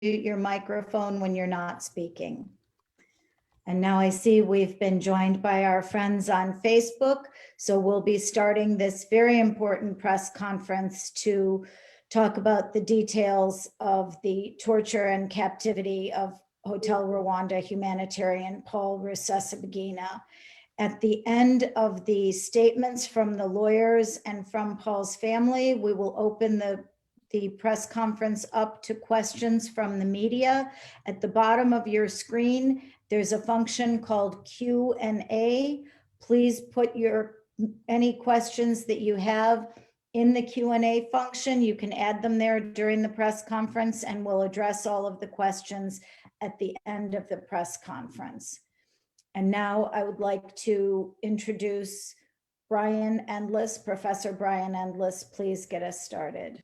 your microphone when you're not speaking. And now I see we've been joined by our friends on Facebook. So we'll be starting this very important press conference to talk about the details of the torture and captivity of Hotel Rwanda humanitarian Paul Rusesabagina. At the end of the statements from the lawyers and from Paul's family, we will open the press conference up to questions from the media. At the bottom of your screen, there's a function called Q&A. Please put any questions that you have in the Q&A function. You can add them there during the press conference, and we'll address all of the questions at the end of the press conference. And now I would like to introduce Brian Endless. Professor Brian Endless, please get us started.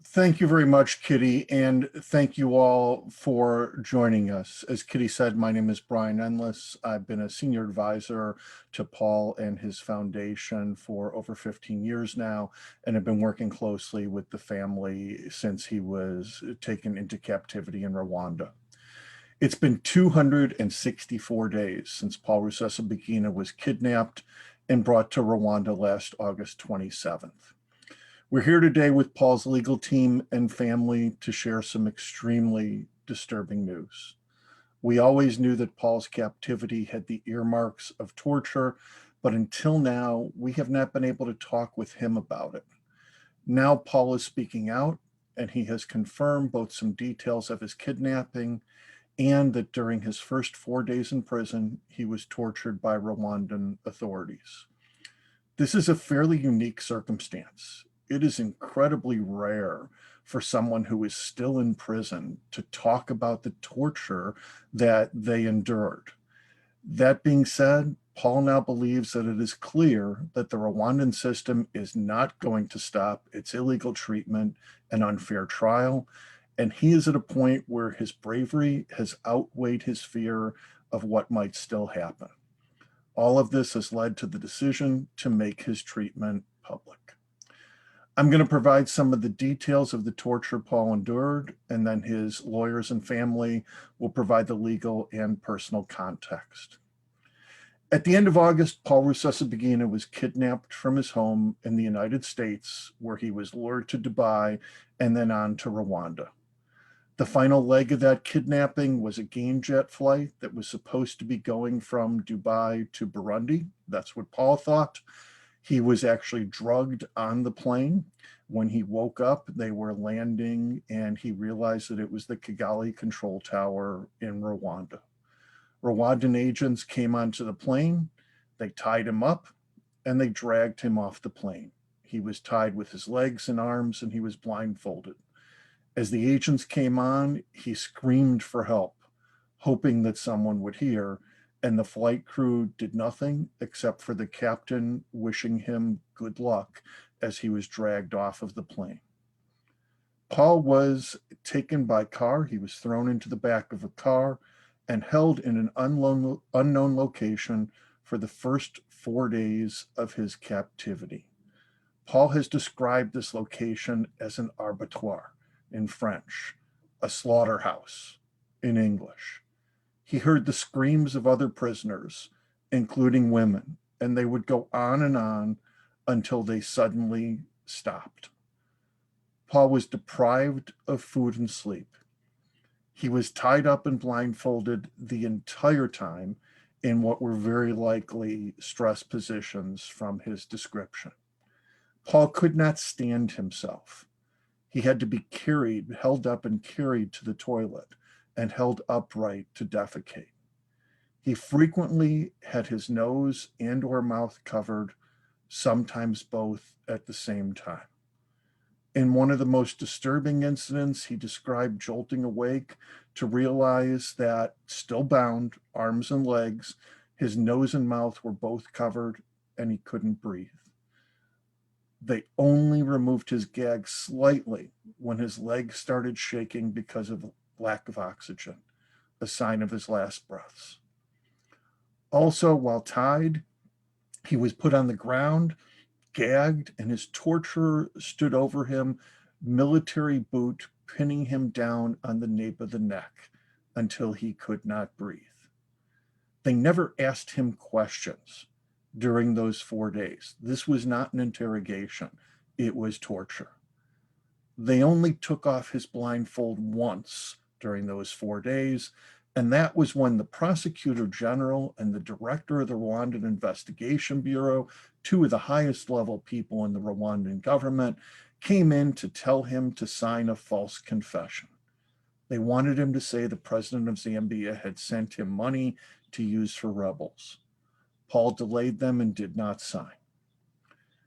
Thank you very much, Kitty, and thank you all for joining us. As Kitty said, my name is Brian Endless. I've been a senior advisor to Paul and his foundation for over 15 years now, and have been working closely with the family since he was taken into captivity in Rwanda. It's been 264 days since Paul Rusesabagina was kidnapped and brought to Rwanda last August 27th. We're here today with Paul's legal team and family to share some extremely disturbing news. We always knew that Paul's captivity had the earmarks of torture, but until now, we have not been able to talk with him about it. Now Paul is speaking out, and he has confirmed both some details of his kidnapping and that during his first 4 days in prison, he was tortured by Rwandan authorities. This is a fairly unique circumstance. It is incredibly rare for someone who is still in prison to talk about the torture that they endured. That being said, Paul now believes that it is clear that the Rwandan system is not going to stop its illegal treatment and unfair trial, and he is at a point where his bravery has outweighed his fear of what might still happen. All of this has led to the decision to make his treatment public. I'm going to provide some of the details of the torture Paul endured, and then his lawyers and family will provide the legal and personal context. At the end of August, Paul Rusesabagina was kidnapped from his home in the United States, where he was lured to Dubai and then on to Rwanda. The final leg of that kidnapping was a game jet flight that was supposed to be going from Dubai to Burundi. That's what Paul thought. He was actually drugged on the plane. When he woke up, they were landing, and he realized that it was the Kigali control tower in Rwanda. Rwandan agents came onto the plane, they tied him up, and they dragged him off the plane. He was tied with his legs and arms, and he was blindfolded. As the agents came on, he screamed for help, hoping that someone would hear, and the flight crew did nothing except for the captain wishing him good luck as he was dragged off of the plane. Paul was taken by car. He was thrown into the back of a car and held in an unknown location for the first 4 days of his captivity. Paul has described this location as an abattoir in French, a slaughterhouse in English. He heard the screams of other prisoners, including women, and they would go on until they suddenly stopped. Paul was deprived of food and sleep. He was tied up and blindfolded the entire time in what were very likely stress positions from his description. Paul could not stand himself. He had to be held up and carried to the toilet and held upright to defecate. He frequently had his nose and/or mouth covered, sometimes both at the same time. In one of the most disturbing incidents, he described jolting awake to realize that, still bound, arms and legs, his nose and mouth were both covered and he couldn't breathe. They only removed his gag slightly when his legs started shaking because of lack of oxygen, a sign of his last breaths. Also, while tied, he was put on the ground, gagged, and his torturer stood over him, military boot pinning him down on the nape of the neck until he could not breathe. They never asked him questions during those 4 days. This was not an interrogation, it was torture. They only took off his blindfold once during those 4 days, and that was when the prosecutor general and the director of the Rwandan Investigation Bureau, two of the highest level people in the Rwandan government, came in to tell him to sign a false confession. They wanted him to say the president of Zambia had sent him money to use for rebels. Paul delayed them and did not sign.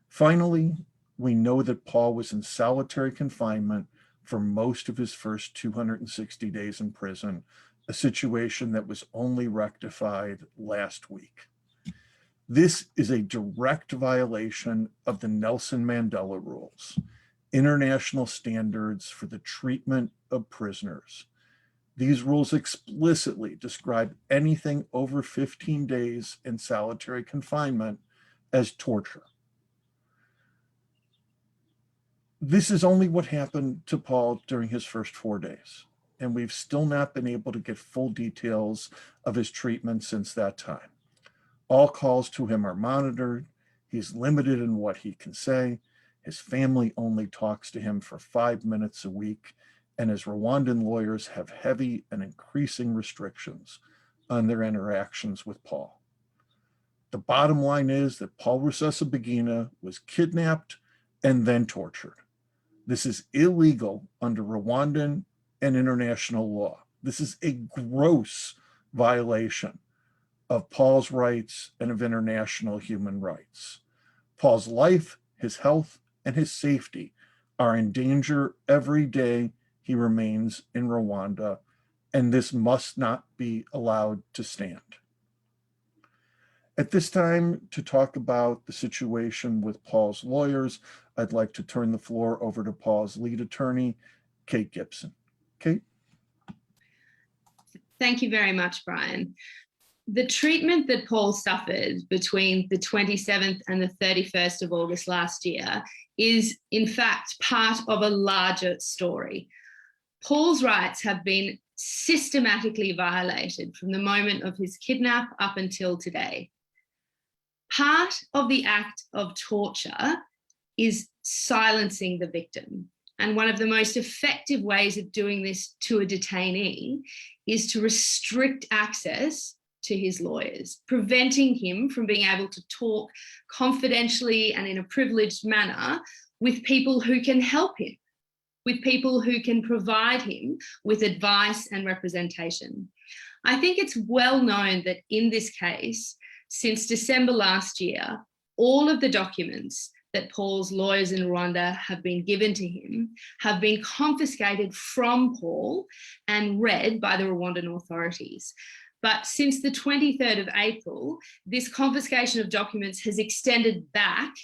Finally, we know that Paul was in solitary confinement for most of his first 260 days in prison, a situation that was only rectified last week. This is a direct violation of the Nelson Mandela rules, international standards for the treatment of prisoners. These rules explicitly describe anything over 15 days in solitary confinement as torture. This is only what happened to Paul during his first 4 days, and we've still not been able to get full details of his treatment since that time. All calls to him are monitored. He's limited in what he can say. His family only talks to him for 5 minutes a week, and his Rwandan lawyers have heavy and increasing restrictions on their interactions with Paul. The bottom line is that Paul Rusesabagina was kidnapped and then tortured. This is illegal under Rwandan and international law. This is a gross violation of Paul's rights and of international human rights. Paul's life, his health, and his safety are in danger every day he remains in Rwanda, and this must not be allowed to stand. At this time, to talk about the situation with Paul's lawyers, I'd like to turn the floor over to Paul's lead attorney, Kate Gibson. Kate? Thank you very much, Brian. The treatment that Paul suffered between the 27th and the 31st of August last year is, in fact, part of a larger story. Paul's rights have been systematically violated from the moment of his kidnap up until today. Part of the act of torture is silencing the victim. And one of the most effective ways of doing this to a detainee is to restrict access to his lawyers, preventing him from being able to talk confidentially and in a privileged manner with people who can help him, with people who can provide him with advice and representation. I think it's well known that in this case, since December last year, all of the documents that Paul's lawyers in Rwanda have been given to him have been confiscated from Paul and read by the Rwandan authorities. But since the 23rd of April, this confiscation of documents has extended back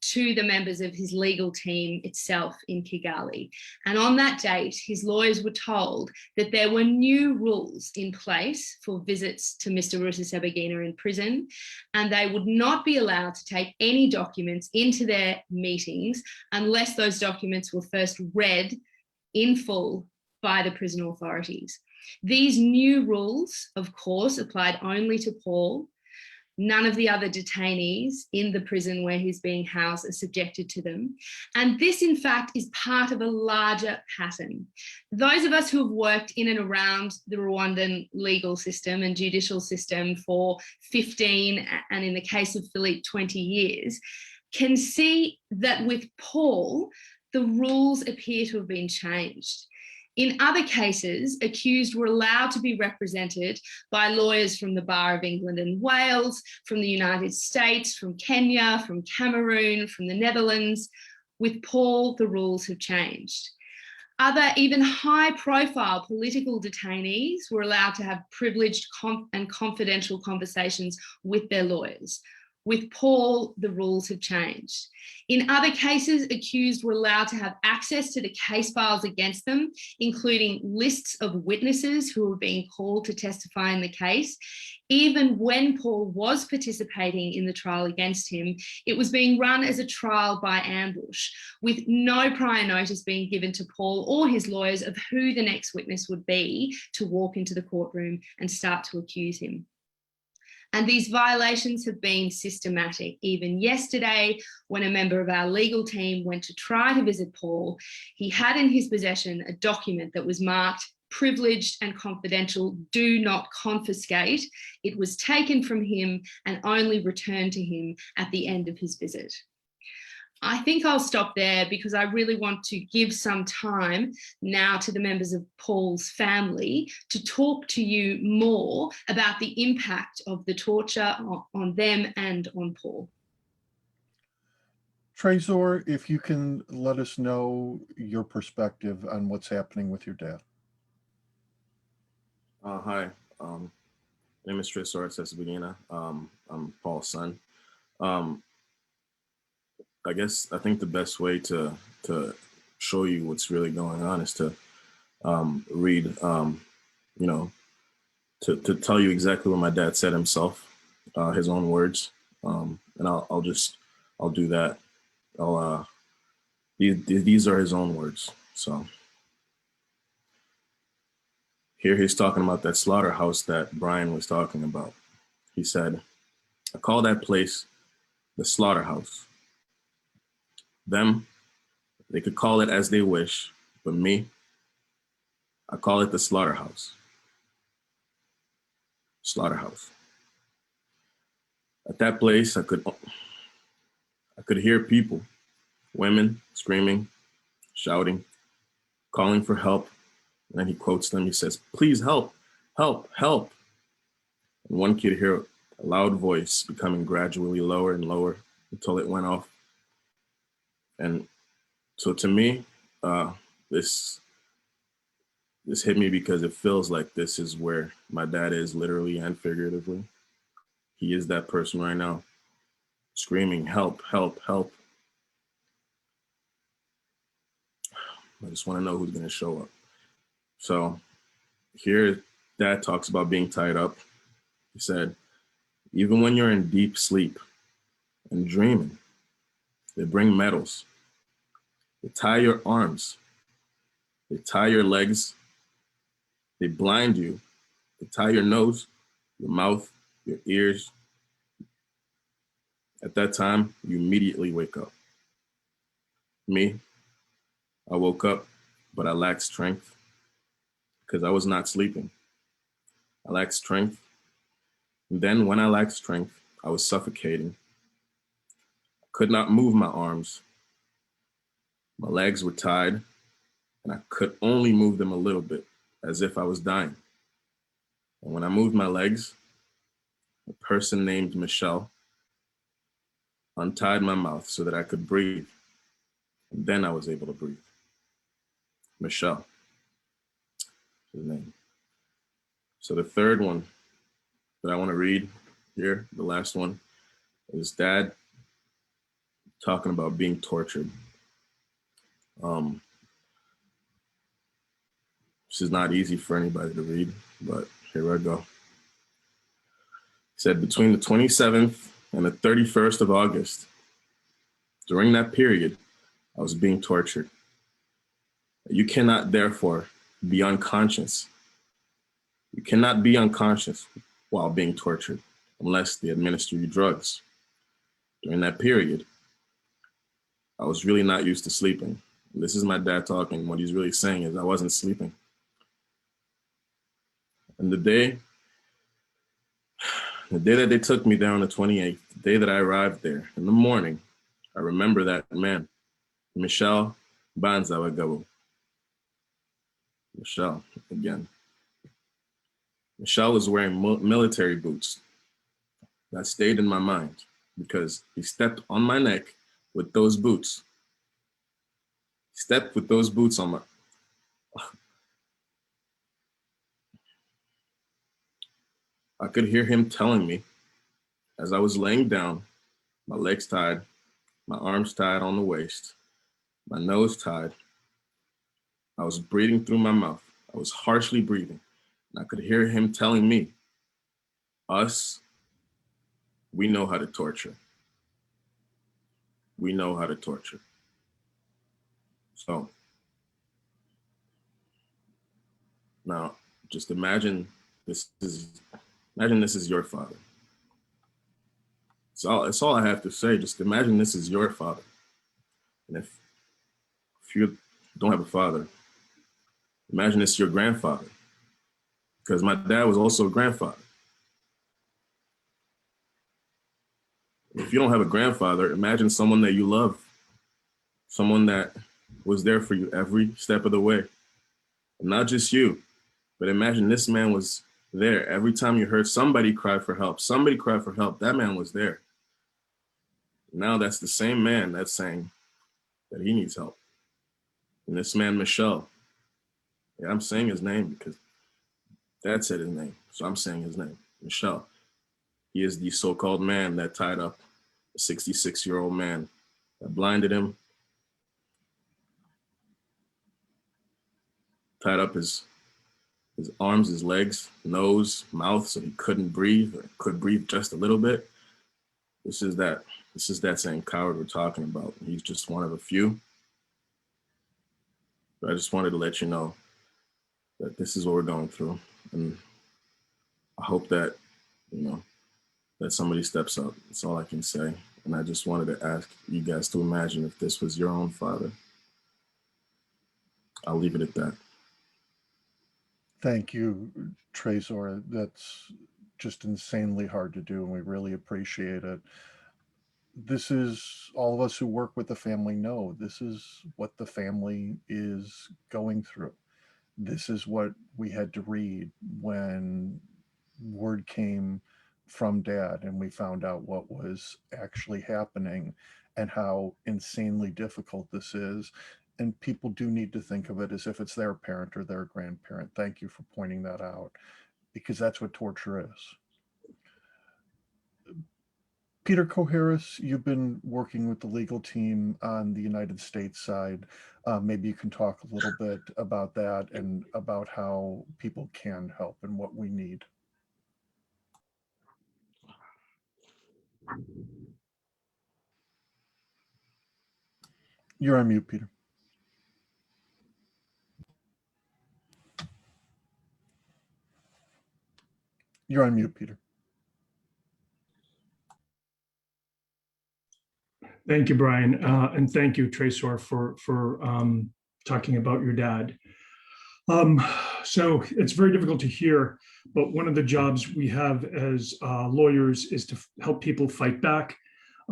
to the members of his legal team itself in Kigali. And on that date, his lawyers were told that there were new rules in place for visits to Mr. Rusesabagina in prison, and they would not be allowed to take any documents into their meetings unless those documents were first read in full by the prison authorities. These new rules, of course, applied only to Paul. None of the other detainees in the prison where he's being housed are subjected to them. And this, in fact, is part of a larger pattern. Those of us who have worked in and around the Rwandan legal system and judicial system for 15, and in the case of Philippe, 20 years, can see that with Paul, the rules appear to have been changed. In other cases, accused were allowed to be represented by lawyers from the Bar of England and Wales, from the United States, from Kenya, from Cameroon, from the Netherlands. With Paul, the rules have changed. Other, even high-profile political detainees were allowed to have privileged and confidential conversations with their lawyers. With Paul, the rules have changed. In other cases, accused were allowed to have access to the case files against them, including lists of witnesses who were being called to testify in the case. Even when Paul was participating in the trial against him, it was being run as a trial by ambush, with no prior notice being given to Paul or his lawyers of who the next witness would be to walk into the courtroom and start to accuse him. And these violations have been systematic. Even yesterday, when a member of our legal team went to try to visit Paul, he had in his possession a document that was marked privileged and confidential, do not confiscate. It was taken from him and only returned to him at the end of his visit. I think I'll stop there because I really want to give some time now to the members of Paul's family to talk to you more about the impact of the torture on them and on Paul. Trezor, if you can let us know your perspective on what's happening with your dad. Hi, my name is Rusesabagina. I'm Paul's son. I think the best way to show you what's really going on is to read, to tell you exactly what my dad said himself, his own words, and I'll do that. These are his own words. So here he's talking about that slaughterhouse that Brian was talking about. He said, "I call that place the slaughterhouse. Them, they could call it as they wish, but me, I call it the slaughterhouse. Slaughterhouse. At that place, I could hear people, women screaming, shouting, calling for help. And then he quotes them. He says, 'Please help, help, help.' And one could hear a loud voice becoming gradually lower and lower until it went off. And so to me, this hit me because it feels like this is where my dad is, literally and figuratively. He is that person right now, screaming, help, help, help. I just want to know who's going to show up. So here, Dad talks about being tied up. He said, even when you're in deep sleep and dreaming, they bring metals. They tie your arms. They tie your legs. They blind you. They tie your nose, your mouth, your ears. At that time, you immediately wake up. Me, I woke up, but I lacked strength because I was not sleeping. I lacked strength. And then when I lacked strength, I was suffocating. I could not move my arms. My legs were tied, and I could only move them a little bit, as if I was dying. And when I moved my legs, a person named Michelle untied my mouth so that I could breathe. And then I was able to breathe. Michelle, his name. So the third one that I want to read here, the last one, is Dad talking about being tortured. This is not easy for anybody to read, but here I go. He said, between the 27th and the 31st of August, during that period, I was being tortured. You cannot, therefore, be unconscious. You cannot be unconscious while being tortured unless they administer you drugs. During that period, I was really not used to sleeping. And this is my dad talking. What he's really saying is I wasn't sleeping. And the day that they took me there on the 28th, the day that I arrived there in the morning, I remember that man, Michelle Banzawagabu. Michelle, again. Michelle was wearing military boots. That stayed in my mind because he stepped on my neck with those boots. He stepped with those boots on my... I could hear him telling me as I was laying down my legs tied, my arms tied on the waist, my nose tied. I was breathing through my mouth. I was harshly breathing. And I could hear him telling me, us, we know how to torture. We know how to torture. So now just imagine this is your father. That's all I have to say. Just imagine this is your father. And if you don't have a father, imagine it's your grandfather. Because my dad was also a grandfather. If you don't have a grandfather, imagine someone that you love, someone that was there for you every step of the way. And not just you, but imagine this man was there. Every time you heard somebody cry for help, that man was there. Now that's the same man that's saying that he needs help. And this man, Michelle, yeah, I'm saying his name because Dad said his name, so I'm saying his name, Michelle. He is the so-called man that tied up a 66-year-old man, that blinded him, tied up his arms, his legs, nose, mouth, so he couldn't breathe or could breathe just a little bit. This is that same coward we're talking about. He's just one of a few. But I just wanted to let you know that this is what we're going through. And I hope that, that somebody steps up. That's all I can say. And I just wanted to ask you guys to imagine if this was your own father. I'll leave it at that. Thank you, Trezor. That's just insanely hard to do, and we really appreciate it. This is, all of us who work with the family know, this is what the family is going through. This is what we had to read when word came from Dad and we found out what was actually happening and how insanely difficult this is. And people do need to think of it as if it's their parent or their grandparent. Thank you for pointing that out, because that's what torture is. Peter Coharis, you've been working with the legal team on the United States side. Maybe you can talk a little bit about that and about how people can help and what we need. You're on mute, Peter. You're on mute, Peter. Thank you, Brian, and thank you, Trezor, for talking about your dad. So it's very difficult to hear, but one of the jobs we have as lawyers is to help people fight back.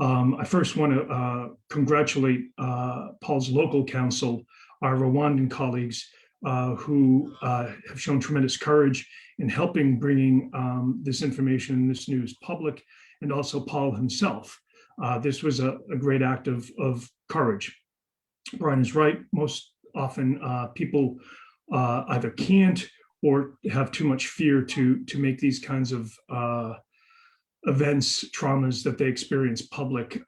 I first want to congratulate Paul's local counsel, our Rwandan colleagues, who have shown tremendous courage in helping bringing this information, this news public, and also Paul himself. This was a great act of courage. Brian is right. Most often people either can't or have too much fear to make these kinds of events, traumas that they experience public,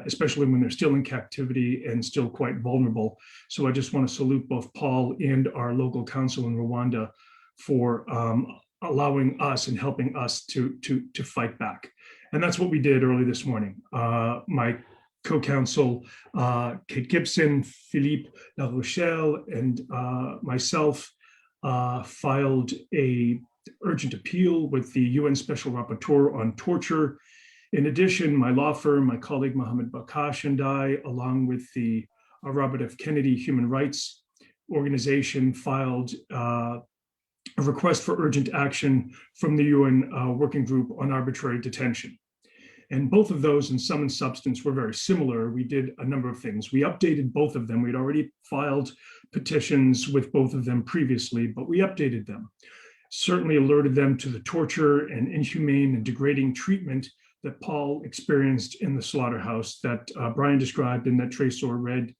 especially when they're still in captivity and still quite vulnerable. So I just want to salute both Paul and our local counsel in Rwanda for allowing us and helping us to fight back. And that's what we did early this morning. My co-counsel, Kate Gibson, Philippe La Rochelle, and myself filed a urgent appeal with the UN Special Rapporteur on torture. In addition, my law firm, my colleague Mohammed Bakash and I, along with the Robert F. Kennedy Human Rights Organization, filed a request for urgent action from the UN Working Group on Arbitrary Detention. And both of those, in sum and substance, were very similar. We did a number of things. We updated both of them. We'd already filed petitions with both of them previously, but we updated them. Certainly alerted them to the torture and inhumane and degrading treatment that Paul experienced in the slaughterhouse that Brian described and that Trezor read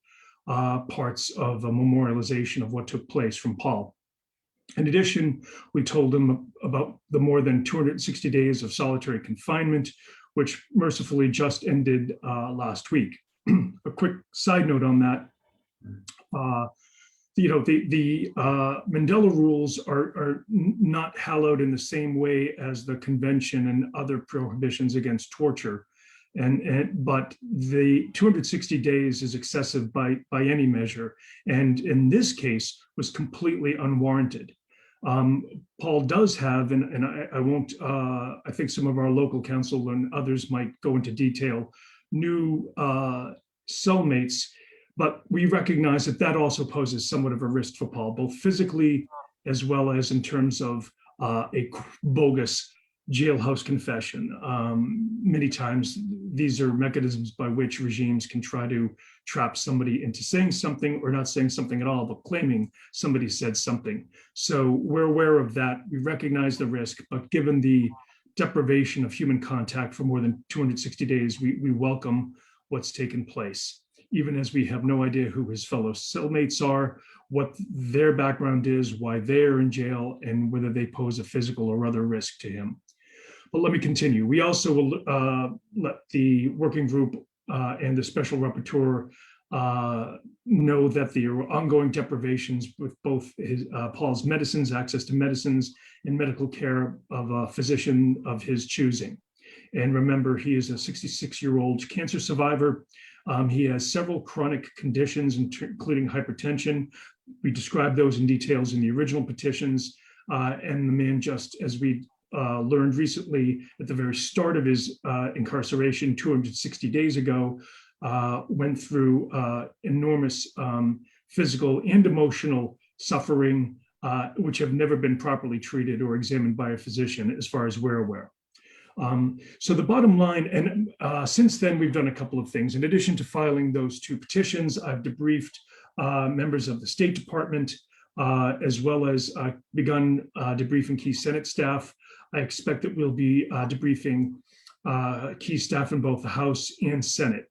parts of a memorialization of what took place from Paul. In addition, we told them about the more than 260 days of solitary confinement. which mercifully just ended last week. A quick side note on that. The Mandela rules are not hallowed in the same way as the convention and other prohibitions against torture. But the 260 days is excessive by any measure, and in this case was completely unwarranted. Paul does have, and I won't, I think some of our local council and others might go into detail, new cellmates, but we recognize that also poses somewhat of a risk for Paul, both physically as well as in terms of a bogus jailhouse confession. Many times these are mechanisms by which regimes can try to trap somebody into saying something or not saying something at all, but claiming somebody said something. So we're aware of that. We recognize the risk, but given the deprivation of human contact for more than 260 days, we welcome what's taken place, even as we have no idea who his fellow cellmates are, what their background is, why they're in jail, and whether they pose a physical or other risk to him. But let me continue. We also will let the working group and the special rapporteur know that there are ongoing deprivations with both Paul's medicines, access to medicines, and medical care of a physician of his choosing. And remember, he is a 66-year-old cancer survivor. He has several chronic conditions, including hypertension. We described those in details in the original petitions. And the man, just as we learned recently at the very start of his incarceration 260 days ago, went through enormous physical and emotional suffering, which have never been properly treated or examined by a physician, as far as we're aware. So the bottom line, and since then we've done a couple of things. In addition to filing those two petitions, I've debriefed members of the State Department, as well as begun debriefing key Senate staff. I expect that we'll be debriefing key staff in both the House and Senate.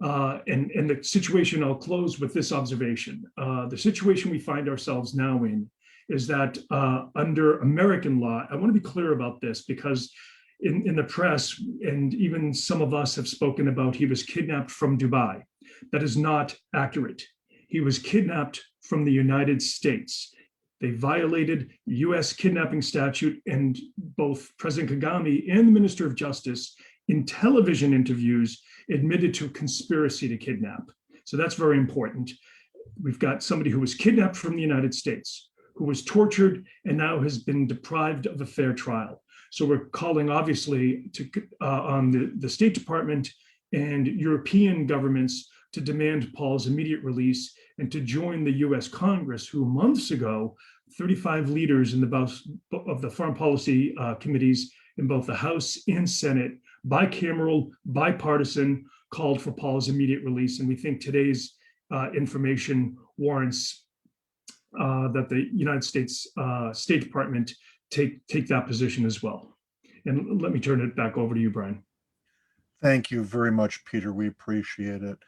And the situation, I'll close with this observation. The situation we find ourselves now in is that under American law, I want to be clear about this because in the press, and even some of us have spoken about he was kidnapped from Dubai. That is not accurate. He was kidnapped from the United States. They violated US kidnapping statute, and both President Kagame and the Minister of Justice in television interviews admitted to a conspiracy to kidnap. So that's very important. We've got somebody who was kidnapped from the United States, who was tortured and now has been deprived of a fair trial. So we're calling, obviously, on the State Department and European governments to demand Paul's immediate release and to join the US Congress, who months ago, 35 leaders in the foreign policy committees in both the House and Senate, bicameral, bipartisan, called for Paul's immediate release. And we think today's information warrants that the United States State Department take that position as well. And let me turn it back over to you, Brian. Thank you very much, Peter. We appreciate it.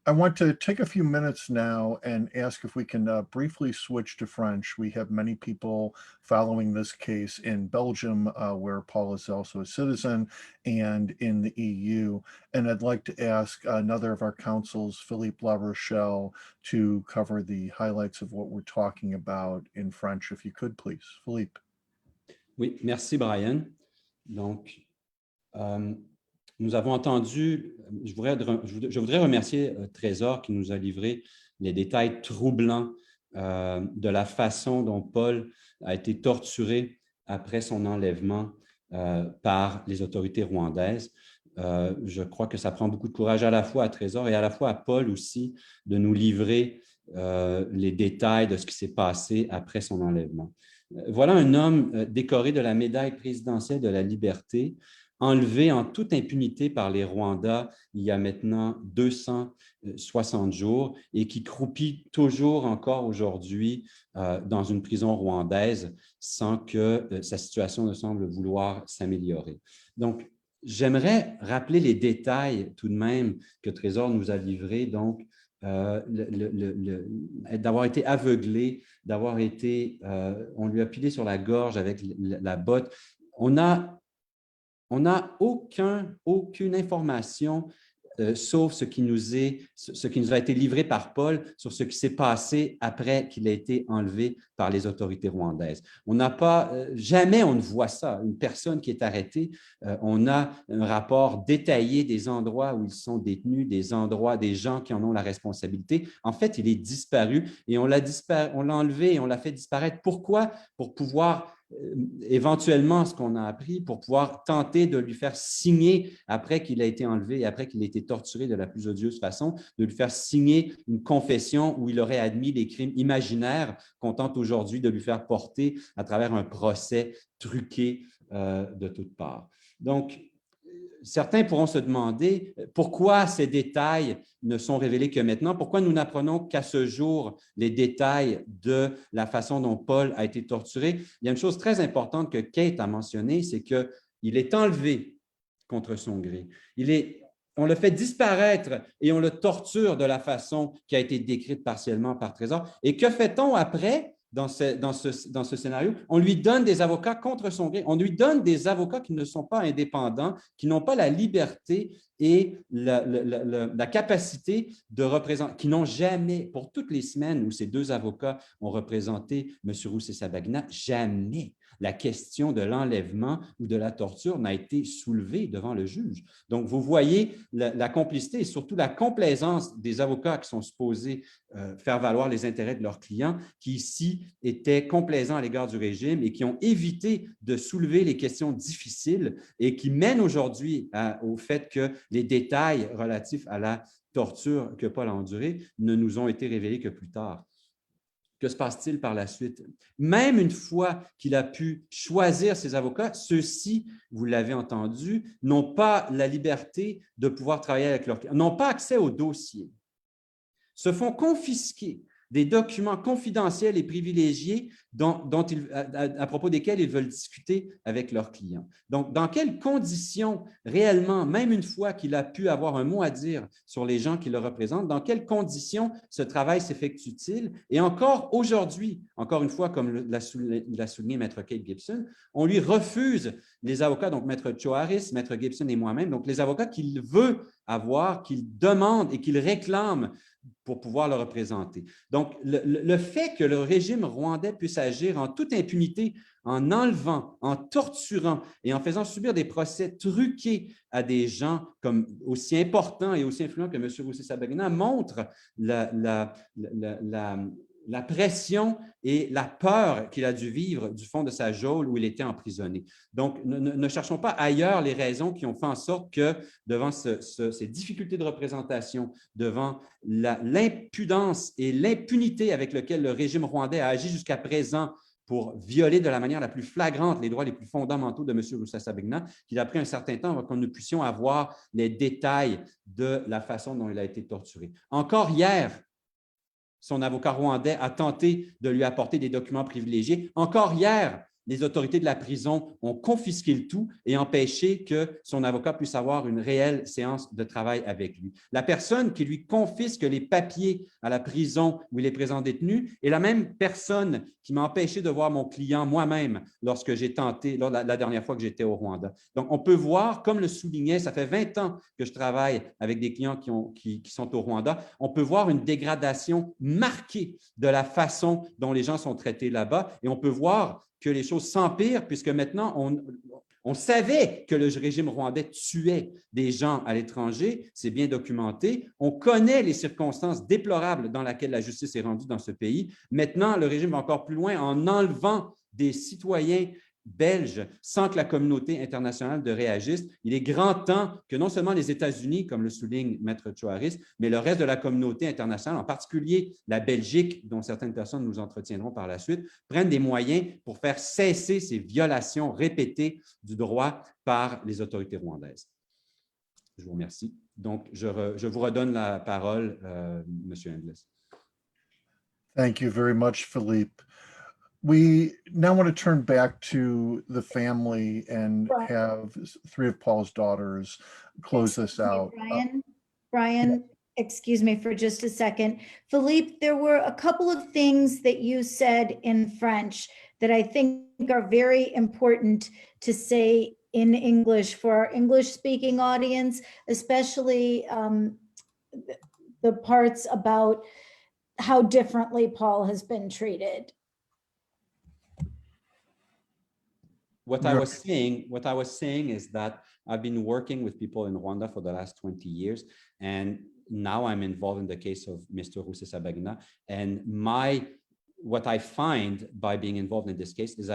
I want to take a few minutes now and ask if we can briefly switch to French. We have many people following this case in Belgium, where Paul is also a citizen, and in the EU. And I'd like to ask another of our councils, Philippe Larochelle, to cover the highlights of what we're talking about in French, if you could, please. Philippe. Oui, merci Brian. Donc, nous avons entendu, je voudrais remercier Trésor qui nous a livré les détails troublants de la façon dont Paul a été torturé après son enlèvement par les autorités rwandaises. Je crois que ça prend beaucoup de courage à la fois à Trésor et à la fois à Paul aussi de nous livrer les détails de ce qui s'est passé après son enlèvement. Voilà un homme décoré de la médaille présidentielle de la liberté, enlevé en toute impunité par les Rwandais il y a maintenant 260 jours et qui croupit toujours encore aujourd'hui dans une prison rwandaise sans que sa situation ne semble vouloir s'améliorer. Donc, j'aimerais rappeler les détails tout de même que Trésor nous a livrés, donc d'avoir été aveuglé, d'avoir été, on lui a pilé sur la gorge avec la botte. On a On n'a aucune information sauf ce qui nous a été livré par Paul sur ce qui s'est passé après qu'il a été enlevé par les autorités rwandaises. On n'a pas, jamais on ne voit ça, une personne qui est arrêtée. On a un rapport détaillé des endroits où ils sont détenus, des endroits, des gens qui en ont la responsabilité. En fait, il est disparu et on l'a enlevé et on l'a fait disparaître. Pourquoi? Pour pouvoir éventuellement, ce qu'on a appris, pour pouvoir tenter de lui faire signer, après qu'il a été enlevé et après qu'il a été torturé de la plus odieuse façon, de lui faire signer une confession où il aurait admis les crimes imaginaires qu'on tente aujourd'hui de lui faire porter à travers un procès truqué de toutes parts. Donc, certains pourront se demander pourquoi ces détails ne sont révélés que maintenant, pourquoi nous n'apprenons qu'à ce jour les détails de la façon dont Paul a été torturé. Il y a une chose très importante que Kate a mentionnée, c'est qu'il est enlevé contre son gré. On le fait disparaître et on le torture de la façon qui a été décrite partiellement par Trésor. Et que fait-on après? Dans ce scénario, on lui donne des avocats contre son gré. On lui donne des avocats qui ne sont pas indépendants, qui n'ont pas la liberté et la capacité de représenter, qui n'ont jamais, pour toutes les semaines où ces deux avocats ont représenté M. Rusesabagina, jamais la question de l'enlèvement ou de la torture n'a été soulevée devant le juge. Donc, vous voyez la complicité et surtout la complaisance des avocats qui sont supposés faire valoir les intérêts de leurs clients, qui ici étaient complaisants à l'égard du régime et qui ont évité de soulever les questions difficiles et qui mènent aujourd'hui au fait que les détails relatifs à la torture que Paul a endurée ne nous ont été révélés que plus tard. Que se passe-t-il par la suite? Même une fois qu'il a pu choisir ses avocats, ceux-ci, vous l'avez entendu, n'ont pas la liberté de pouvoir travailler avec leurs clients, n'ont pas accès au dossier, se font confisquer des documents confidentiels et privilégiés à propos desquels ils veulent discuter avec leurs clients. Donc, dans quelles conditions, réellement, même une fois qu'il a pu avoir un mot à dire sur les gens qui le représentent, dans quelles conditions ce travail s'effectue-t-il? Et encore aujourd'hui, encore une fois, comme l'a souligné Maître Kate Gibson, on lui refuse les avocats, donc Maître Choharis, Maître Gibson et moi-même, donc les avocats qu'il veut avoir, qu'il demande et qu'il réclame pour pouvoir le représenter. Donc, le fait que le régime rwandais puisse agir en toute impunité, en enlevant, en torturant et en faisant subir des procès truqués à des gens comme aussi importants et aussi influents que M. Rusesabagina montre la pression et la peur qu'il a dû vivre du fond de sa geôle où il était emprisonné. Donc, ne cherchons pas ailleurs les raisons qui ont fait en sorte que, devant ces difficultés de représentation, devant l'impudence et l'impunité avec lesquelles le régime rwandais a agi jusqu'à présent pour violer de la manière la plus flagrante les droits les plus fondamentaux de M. Rusesabagina, qu'il a pris un certain temps avant que nous puissions avoir les détails de la façon dont il a été torturé. Encore hier, son avocat rwandais a tenté de lui apporter des documents privilégiés. Encore hier, les autorités de la prison ont confisqué le tout et empêché que son avocat puisse avoir une réelle séance de travail avec lui. La personne qui lui confisque les papiers à la prison où il est présent détenu est la même personne qui m'a empêché de voir mon client moi-même lorsque j'ai tenté, la dernière fois que j'étais au Rwanda. Donc, on peut voir, comme le soulignait, ça fait 20 ans que je travaille avec des clients qui sont au Rwanda, on peut voir une dégradation marquée de la façon dont les gens sont traités là-bas et on peut voir que les choses s'empirent puisque maintenant, on savait que le régime rwandais tuait des gens à l'étranger, c'est bien documenté. On connaît les circonstances déplorables dans lesquelles la justice est rendue dans ce pays. Maintenant, le régime va encore plus loin en enlevant des citoyens belges sans que la communauté internationale de réagisse. Il est grand temps que non seulement les États-Unis, comme le souligne Maître Choharis, mais le reste de la communauté internationale, en particulier la Belgique, dont certaines personnes nous entretiendront par la suite, prennent des moyens pour faire cesser ces violations répétées du droit par les autorités rwandaises. Je vous remercie. Donc, je vous redonne la parole, M. Endless. Thank you very much, Philippe. We now want to turn back to the family and have three of Paul's daughters close this out. Brian, excuse me for just a second. Philippe, there were a couple of things that you said in French that I think are very important to say in English for our English-speaking audience, especially the parts about how differently Paul has been treated. What I was saying is that I've been working with people in Rwanda for the last 20 years, and now I'm involved in the case of Mr. Rusesabagina. And what I find by being involved in this case is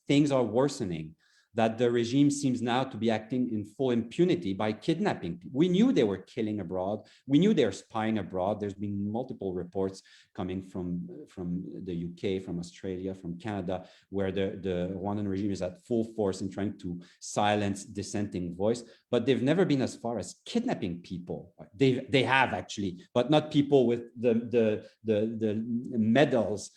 things are worsening, that the regime seems now to be acting in full impunity by kidnapping people. We knew they were killing abroad. We knew they were spying abroad. There's been multiple reports coming from the UK, from Australia, from Canada, where the Rwandan regime is at full force in trying to silence dissenting voice. But they've never been as far as kidnapping people. They have actually, but not people with the medals,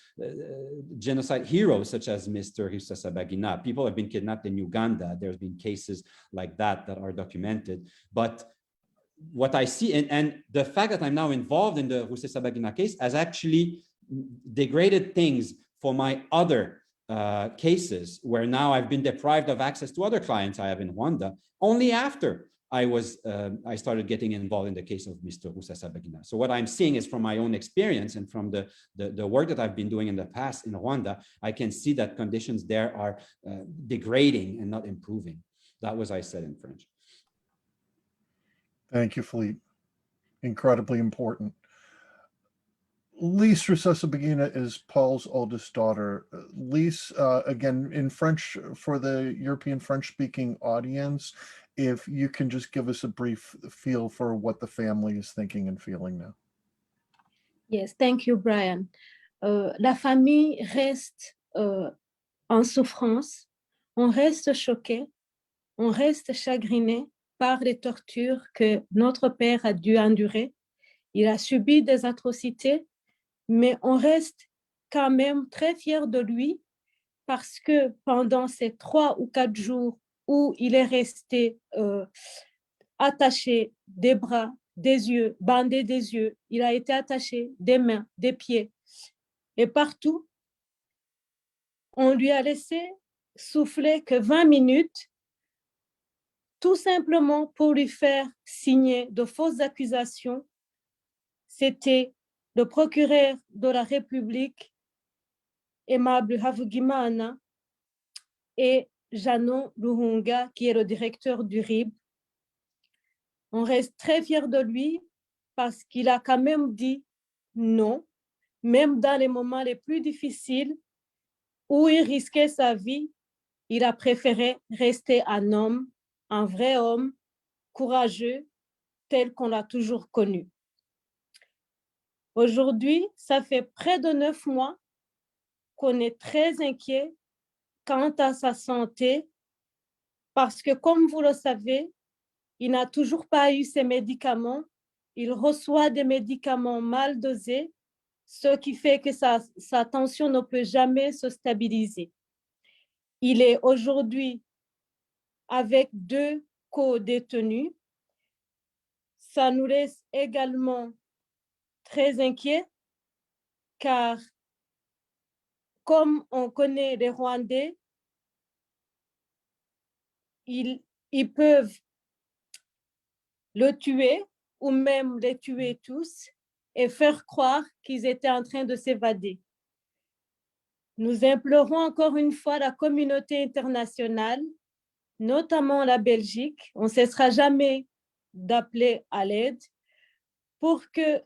genocide heroes such as Mr. Rusesabagina. People have been kidnapped in Uganda. There's been cases like that are documented. But what I see, and the fact that I'm now involved in the Rusesabagina case has actually degraded things for my other cases, where now I've been deprived of access to other clients I have in Rwanda only after I started getting involved in the case of Mr. Rusesabagina. So what I'm seeing is from my own experience and from the work that I've been doing in the past in Rwanda, I can see that conditions there are degrading and not improving. That was I said in French. Thank you, Philippe. Incredibly important. Lise Rusesabagina is Paul's oldest daughter. Lise, again, in French, for the European French-speaking audience, if you can just give us a brief feel for what the family is thinking and feeling now. Yes, thank you, Brian. La famille reste en souffrance, on reste choqué, on reste chagriné par les tortures que notre père a dû endurer. Il a subi des atrocités, mais on reste quand même très fiers de lui parce que pendant ces 3 ou 4 jours où il est resté attaché des bras, des yeux, bandé des yeux, il a été attaché des mains, des pieds, et partout, on lui a laissé souffler que 20 minutes, tout simplement pour lui faire signer de fausses accusations. C'était le procureur de la République, Aimable Havugimana, et Janon Luhunga, qui est le directeur du RIB. On reste très fiers de lui parce qu'il a quand même dit non, même dans les moments les plus difficiles où il risquait sa vie, il a préféré rester un homme, un vrai homme, courageux, tel qu'on l'a toujours connu. Aujourd'hui, ça fait près de 9 mois qu'on est très inquiet quant à sa santé parce que, comme vous le savez, il n'a toujours pas eu ses médicaments. Il reçoit des médicaments mal dosés, ce qui fait que sa tension ne peut jamais se stabiliser. Il est aujourd'hui avec 2 co-détenus. Ça nous laisse également très inquiets car, comme on connaît les Rwandais, ils peuvent le tuer ou même les tuer tous et faire croire qu'ils étaient en train de s'évader. Nous implorons encore une fois la communauté internationale, notamment la Belgique, on ne cessera jamais d'appeler à l'aide pour que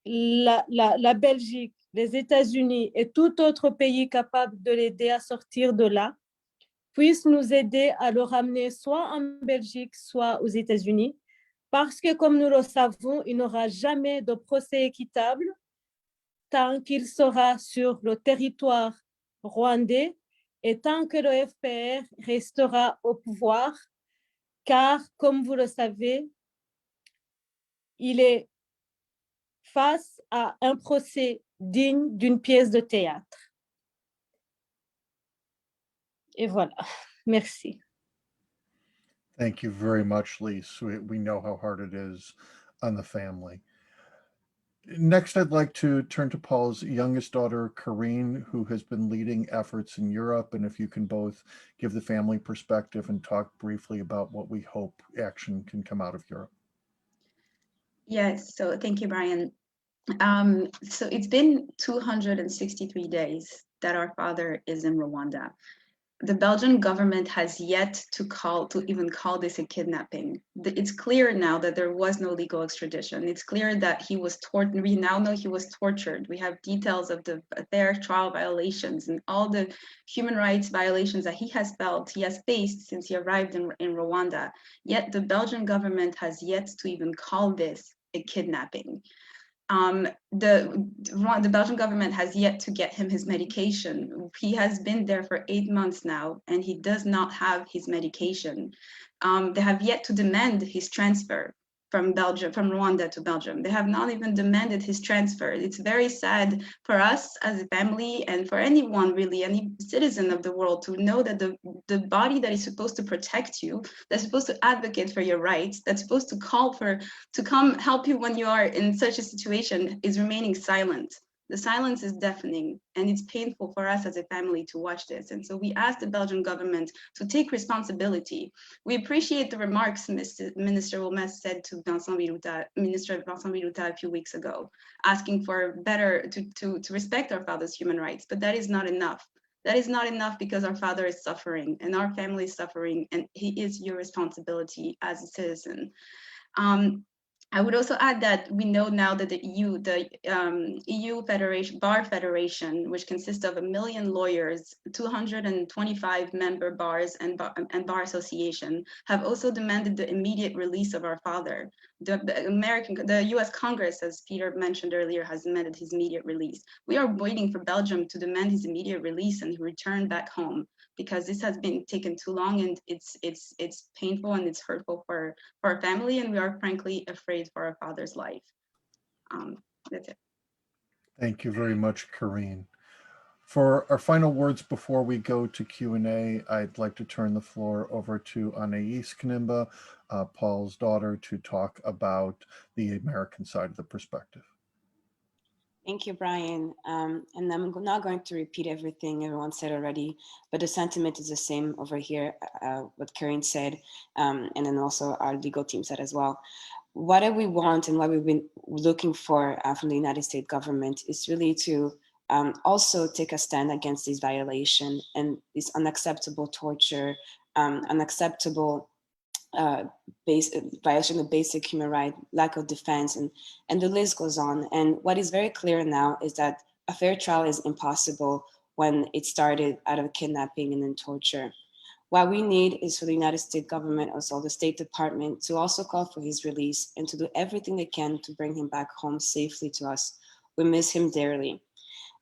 la Belgique, les États-Unis et tout autre pays capable de l'aider à sortir de là puissent nous aider à le ramener soit en Belgique, soit aux États-Unis, parce que, comme nous le savons, il n'aura jamais de procès équitable tant qu'il sera sur le territoire rwandais et tant que le FPR restera au pouvoir, car, comme vous le savez, il est face à un procès digne d'une pièce de théâtre. Et voilà, merci. Thank you very much, Lise. We know how hard it is on the family. Next, I'd like to turn to Paul's youngest daughter, Corinne, who has been leading efforts in Europe. And if you can both give the family perspective and talk briefly about what we hope action can come out of Europe. Yes, so thank you, Brian. So it's been 263 days that our father is in Rwanda. The Belgian government has yet to even call this a kidnapping. It's clear now that there was no legal extradition. It's clear that he was tortured. We now know he was tortured. We have details of the fair trial violations and all the human rights violations that he has faced since he arrived in Rwanda. Yet the Belgian government has yet to even call this a kidnapping. The Belgian government has yet to get him his medication. He has been there for 8 months now, and he does not have his medication. They have yet to demand his transfer from Rwanda to Belgium. They have not even demanded his transfer. It's very sad for us as a family and for anyone, really, any citizen of the world, to know that the body that is supposed to protect you, that's supposed to advocate for your rights, that's supposed to to come help you when you are in such a situation, is remaining silent. The silence is deafening, and it's painful for us as a family to watch this. And so we ask the Belgian government to take responsibility. We appreciate the remarks Minister Wilmès said to Minister Vincent Biruta a few weeks ago, asking for to respect our father's human rights, but that is not enough. That is not enough because our father is suffering and our family is suffering, and he is your responsibility as a citizen. I would also add that we know now that the EU Bar Federation, which consists of 1 million lawyers, 225 member bars and bar association, have also demanded the immediate release of our father. The US Congress, as Peter mentioned earlier, has demanded his immediate release. We are waiting for Belgium to demand his immediate release and return back home, because this has been taken too long, and it's painful and it's hurtful for our family, and we are frankly afraid for our father's life. That's it. Thank you very much, Corinne. For our final words before we go to Q&A, I'd like to turn the floor over to Anais Kanimba, Paul's daughter, to talk about the American side of the perspective. Thank you, Brian. And I'm not going to repeat everything everyone said already, but the sentiment is the same over here, what Corinne said, and then also our legal team said as well. What we want and what we've been looking for from the United States government is really to also take a stand against this violation and this unacceptable torture, unacceptable violation of basic human rights, lack of defense, and the list goes on. And what is very clear now is that a fair trial is impossible when it started out of kidnapping and then torture. What we need is for the United States government, also the State Department, to also call for his release and to do everything they can to bring him back home safely to us. We miss him dearly.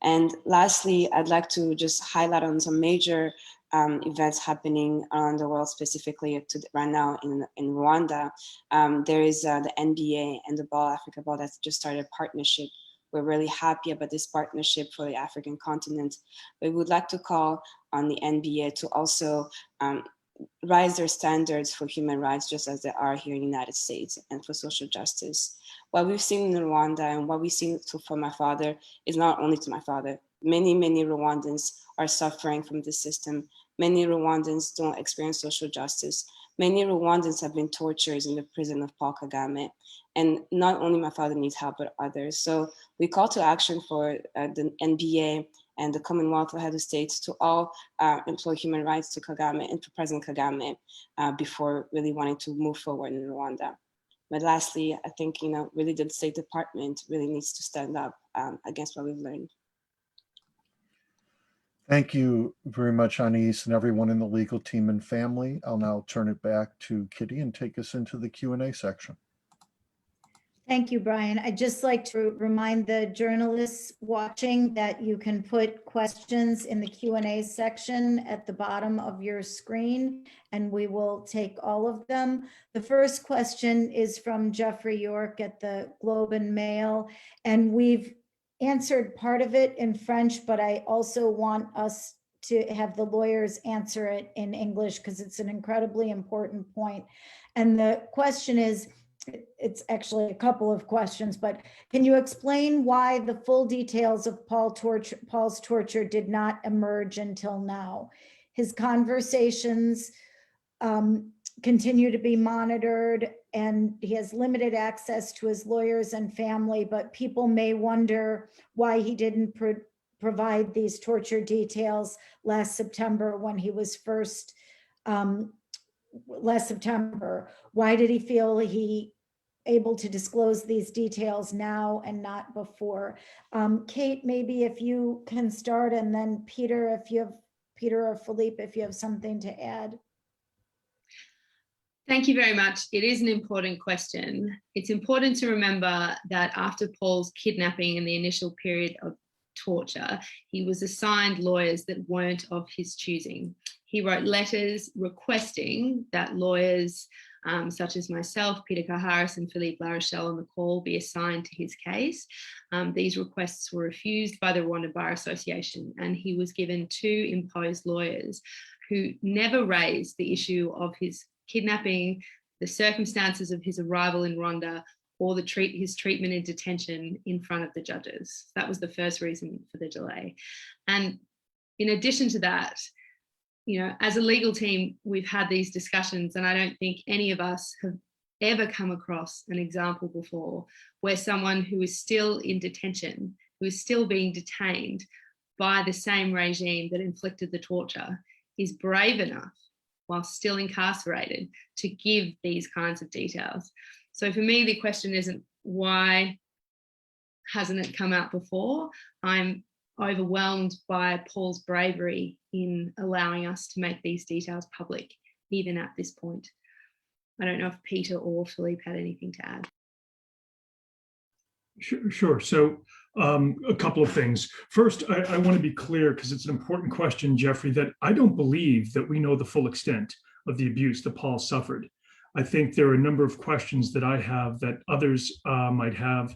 And lastly, I'd like to just highlight on some major events happening around the world, specifically right now in Rwanda. There is the NBA and the Africa Ball that's just started a partnership. We're really happy about this partnership for the African continent. We would like to call on the NBA to also rise their standards for human rights, just as they are here in the United States, and for social justice. What we've seen in Rwanda and what we've seen for my father is not only to my father. Many, many Rwandans are suffering from this system. Many Rwandans don't experience social justice. Many Rwandans have been tortured in the prison of Paul Kagame. And not only my father needs help, but others. So we call to action for the NBA and the Commonwealth of Head of States to all employ human rights to Kagame and to President Kagame before really wanting to move forward in Rwanda. But lastly, I think, really the State Department really needs to stand up against what we've learned. Thank you very much, Anais, and everyone in the legal team and family. I'll now turn it back to Kitty and take us into the Q&A section. Thank you, Brian. I'd just like to remind the journalists watching that you can put questions in the Q&A section at the bottom of your screen, and we will take all of them. The first question is from Jeffrey York at the Globe and Mail, and we've answered part of it in French, but I also want us to have the lawyers answer it in English because it's an incredibly important point. And the question is, it's actually a couple of questions, but can you explain why the full details of Paul's torture did not emerge until now? His conversations continue to be monitored, and he has limited access to his lawyers and family, but people may wonder why he didn't provide these torture details last September when he was first, last September. Why did he feel he able to disclose these details now and not before? Kate, maybe if you can start, and then Peter or Philippe, if you have something to add. Thank you very much. It is an important question. It's important to remember that after Paul's kidnapping and the initial period of torture, he was assigned lawyers that weren't of his choosing. He wrote letters requesting that lawyers such as myself, Peter Kaharis and Philippe Larochelle on the call be assigned to his case. These requests were refused by the Rwanda Bar Association, and he was given 2 imposed lawyers who never raised the issue of his kidnapping, the circumstances of his arrival in Rwanda, or his treatment in detention in front of the judges. That was the first reason for the delay. And in addition to that, you know, as a legal team, we've had these discussions, and I don't think any of us have ever come across an example before where someone who is still in detention, who is still being detained by the same regime that inflicted the torture, is brave enough while still incarcerated to give these kinds of details. So for me, the question isn't why hasn't it come out before? I'm overwhelmed by Paul's bravery in allowing us to make these details public, even at this point. I don't know if Peter or Philippe had anything to add. Sure. So a couple of things. First, I want to be clear, because it's an important question, Jeffrey, that I don't believe that we know the full extent of the abuse that Paul suffered. I think there are a number of questions that I have that others might have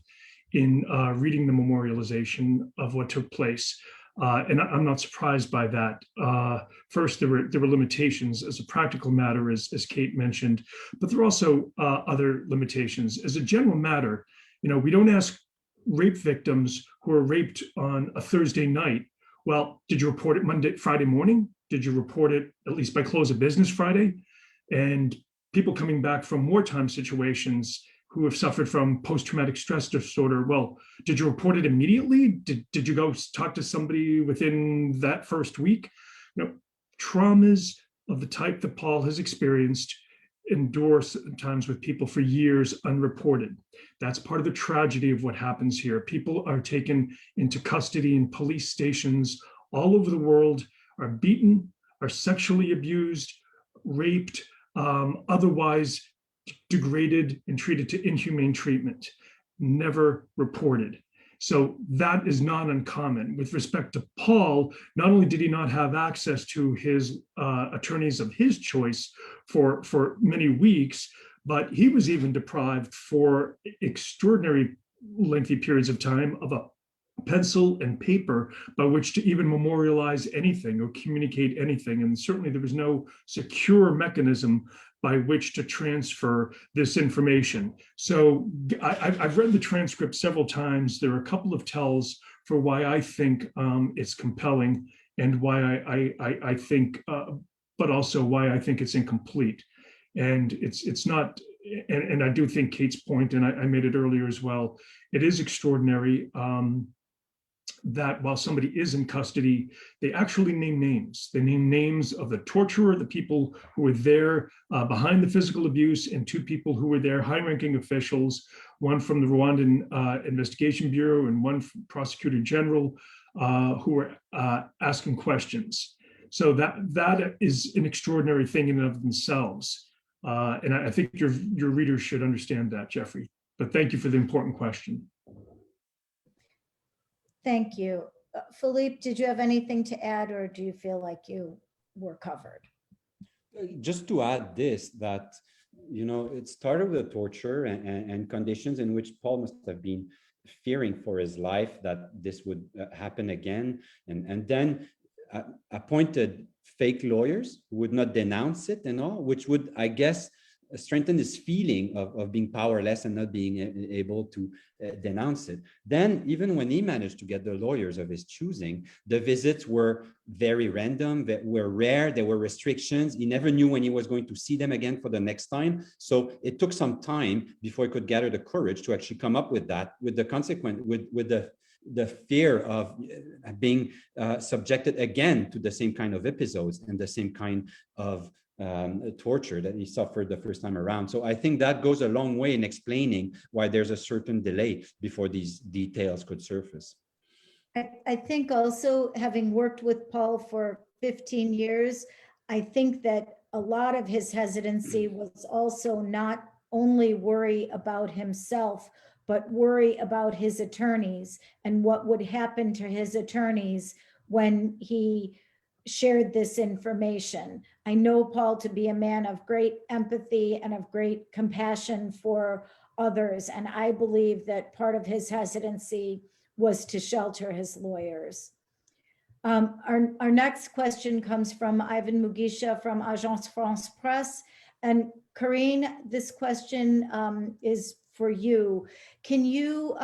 in reading the memorialization of what took place. And I'm not surprised by that. First, there were limitations as a practical matter, as Kate mentioned, but there are also other limitations. As a general matter, you know, we don't ask rape victims who are raped on a Thursday night, well, did you report it Friday morning? Did you report it at least by close of business Friday? And people coming back from wartime situations who have suffered from post-traumatic stress disorder, well, did you report it immediately? Did you go talk to somebody within that first week? You know, traumas of the type that Paul has experienced endure sometimes with people for years unreported. That's part of the tragedy of what happens here. People are taken into custody in police stations all over the world, are beaten, are sexually abused, raped, otherwise degraded and treated to inhumane treatment, never reported. So that is not uncommon. With respect to Paul, not only did he not have access to his attorneys of his choice for many weeks, but he was even deprived for extraordinary lengthy periods of time of a pencil and paper by which to even memorialize anything or communicate anything. And certainly there was no secure mechanism by which to transfer this information. So I've read the transcript several times. There are a couple of tells for why I think it's compelling and why I think, but also why I think it's incomplete. And it's not, and I do think Kate's point, and I made it earlier as well, it is extraordinary that while somebody is in custody, they actually name names. They name names of the torturer, the people who were there behind the physical abuse, and 2 people who were there, high-ranking officials, one from the Rwandan Investigation Bureau and one Prosecutor General, who were asking questions. So that is an extraordinary thing in and of themselves. And I think your readers should understand that, Jeffrey. But thank you for the important question. Thank you. Philippe, did you have anything to add, or do you feel like you were covered? Just to add this, that, you know, it started with torture and conditions in which Paul must have been fearing for his life that this would happen again. And then appointed fake lawyers who would not denounce it and all, which would, I guess, strengthen this feeling of being powerless and not being able to denounce it. Then, even when he managed to get the lawyers of his choosing, the visits were very random, were rare, there were restrictions. He never knew when he was going to see them again for the next time. So it took some time before he could gather the courage to actually come up with that, with the consequence, with the fear of being subjected again to the same kind of episodes and the same kind of torture that he suffered the first time around. So I think that goes a long way in explaining why there's a certain delay before these details could surface. I think also, having worked with Paul for 15 years, I think that a lot of his hesitancy was also not only worry about himself, but worry about his attorneys and what would happen to his attorneys when he shared this information. I know Paul to be a man of great empathy and of great compassion for others, and I believe that part of his hesitancy was to shelter his lawyers. Our next question comes from Ivan Mugisha from Agence France Presse. And Corinne, this question is for you. Can you